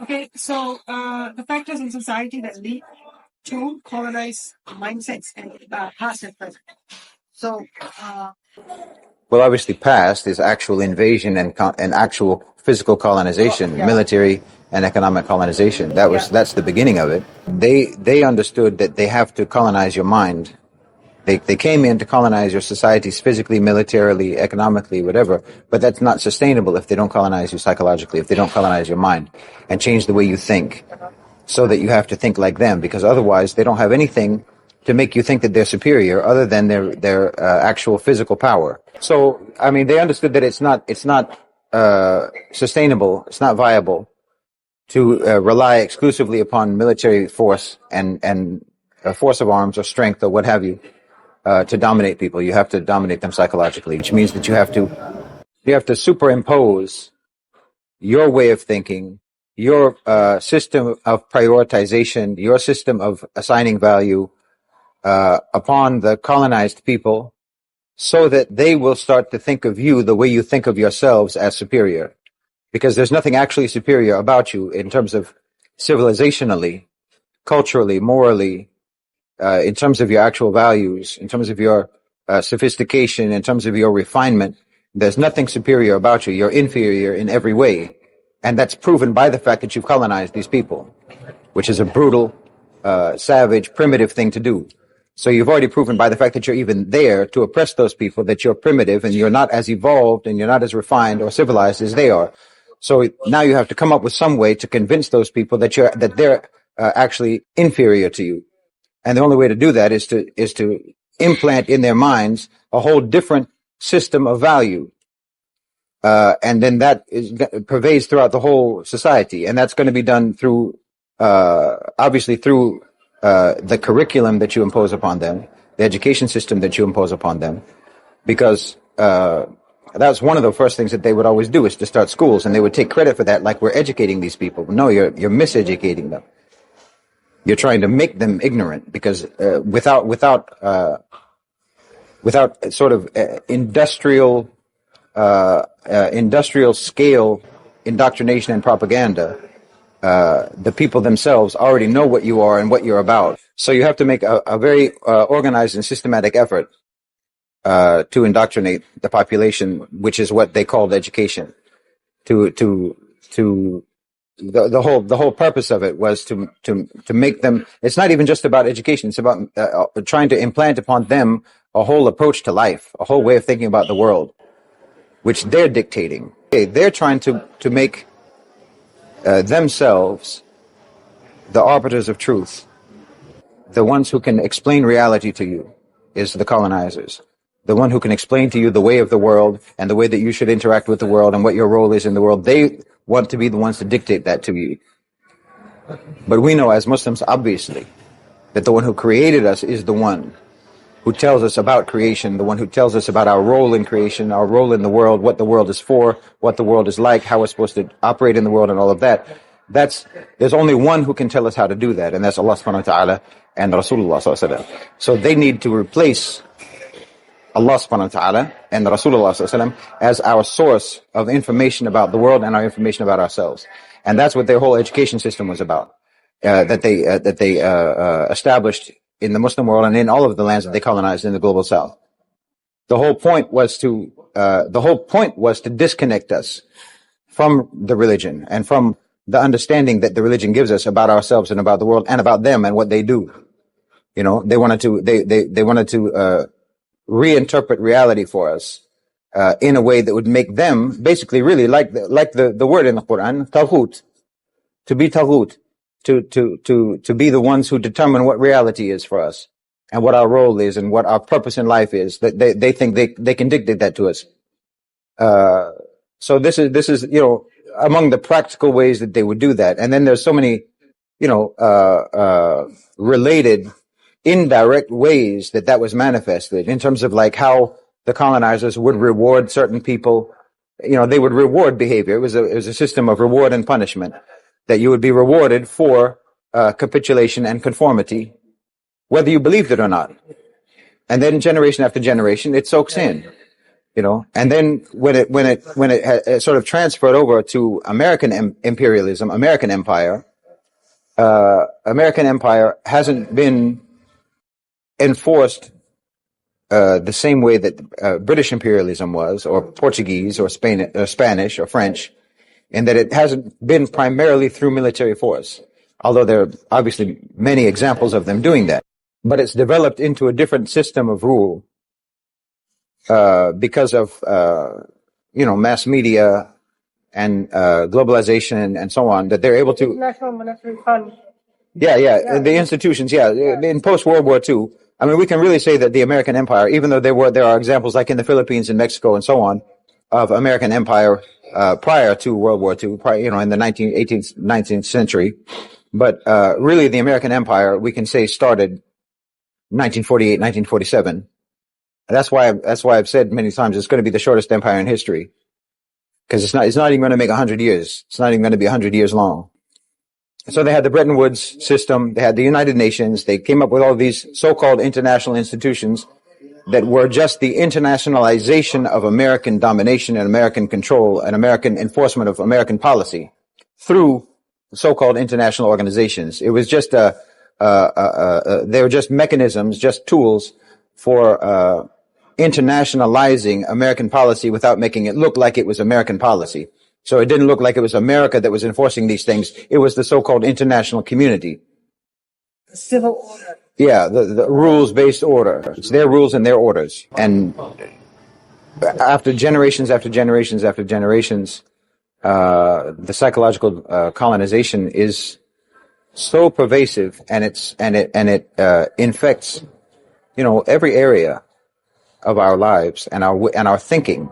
Okay, so the factors in society that lead to colonized mindsets and past and present. So, Well, obviously, past is actual invasion and actual physical colonization, military and economic colonization. That's the beginning of it. They understood that they have to colonize your mind. They came in to colonize your societies physically, militarily, economically, whatever. But that's not sustainable if they don't colonize you psychologically, if they don't colonize your mind and change the way you think, so that you have to think like them. Because otherwise, they don't have anything to make you think that they're superior, other than their actual physical power. So, I mean, they understood that it's not sustainable, it's not viable to rely exclusively upon military force and force of arms or strength or what have you to dominate people. You have to dominate them psychologically, which means that you have to superimpose your way of thinking, your system of prioritization, your system of assigning value upon the colonized people, so that they will start to think of you the way you think of yourselves, as superior. Because there's nothing actually superior about you in terms of civilizationally, culturally, morally, in terms of your actual values, in terms of your sophistication, in terms of your refinement. There's nothing superior about you. You're inferior in every way. And that's proven by the fact that you've colonized these people, which is a brutal, savage, primitive thing to do. So you've already proven by the fact that you're even there to oppress those people that you're primitive and you're not as evolved and you're not as refined or civilized as they are. So now you have to come up with some way to convince those people that they're actually inferior to you. And the only way to do that is to implant in their minds a whole different system of value. And then that pervades throughout the whole society. And that's going to be done through, obviously through the curriculum that you impose upon them, the education system that you impose upon them, because that's one of the first things that they would always do, is to start schools, and they would take credit for that, like we're educating these people. No, you're miseducating them. You're trying to make them ignorant, because without sort of industrial scale indoctrination and propaganda, the people themselves already know what you are and what you're about. So you have to make a very organized and systematic effort to indoctrinate the population, which is what they called education. The whole purpose of it was to make them. It's not even just about education. It's about trying to implant upon them a whole approach to life, a whole way of thinking about the world, which they're dictating. They're trying to make themselves the arbiters of truth. The ones who can explain reality to you is the colonizers. The one who can explain to you the way of the world and the way that you should interact with the world and what your role is in the world. They want to be the ones to dictate that to you. But we know as Muslims, obviously, that the one who created us is the one who tells us about creation, the one who tells us about our role in creation, our role in the world, what the world is for, what the world is like, how we're supposed to operate in the world, and all of that. There's only one who can tell us how to do that, and that's Allah subhanahu wa ta'ala and Rasulullah sallallahu alaihi wasallam. So they need to replace Allah subhanahu wa ta'ala and Rasulullah sallallahu alaihi wasallam as our source of information about the world and our information about ourselves. And that's what their whole education system was about, that they established in the Muslim world and in all of the lands that they colonized in the global south. The whole point was to disconnect us from the religion and from the understanding that the religion gives us about ourselves and about the world and about them and what they do. You know, they wanted to reinterpret reality for us in a way that would make them basically really like the word in the Quran, taghut, to be taghut, to be the ones who determine what reality is for us and what our role is and what our purpose in life is. That they think they can dictate that to us. So this is among the practical ways that they would do that. And then there's so many related indirect ways that was manifested in terms of like how the colonizers would reward certain people. They would reward behavior. It was a system of reward and punishment, that you would be rewarded for capitulation and conformity, whether you believed it or not. And then generation after generation, it soaks in. And then when it sort of transferred over to American imperialism, American empire hasn't been enforced the same way that British imperialism was, or Portuguese, or Spanish, or French, and that it hasn't been primarily through military force, although there are obviously many examples of them doing that. But it's developed into a different system of rule because of mass media and globalization and so on, that they're able to. National Monetary Fund. Yeah. The institutions, in post-World War II, I mean, we can really say that the American empire, even though there are examples like in the Philippines and Mexico and so on, of American empire prior to World War II, in the 19th century. But really, the American empire, we can say, started 1948, 1947. That's why I've said many times it's going to be the shortest empire in history, because it's not even going to make 100 years. It's not even going to be 100 years long. So they had the Bretton Woods system. They had the United Nations. They came up with all these so-called international institutions that were just the internationalization of American domination and American control and American enforcement of American policy through so-called international organizations. It was just they were just mechanisms, just tools for internationalizing American policy without making it look like it was American policy. So it didn't look like it was America that was enforcing these things. It was the so-called international community. Civil order. Yeah, the rules-based order. It's their rules and their orders. And after generations after generations after generations, the psychological colonization is so pervasive, and it infects every area of our lives and our thinking.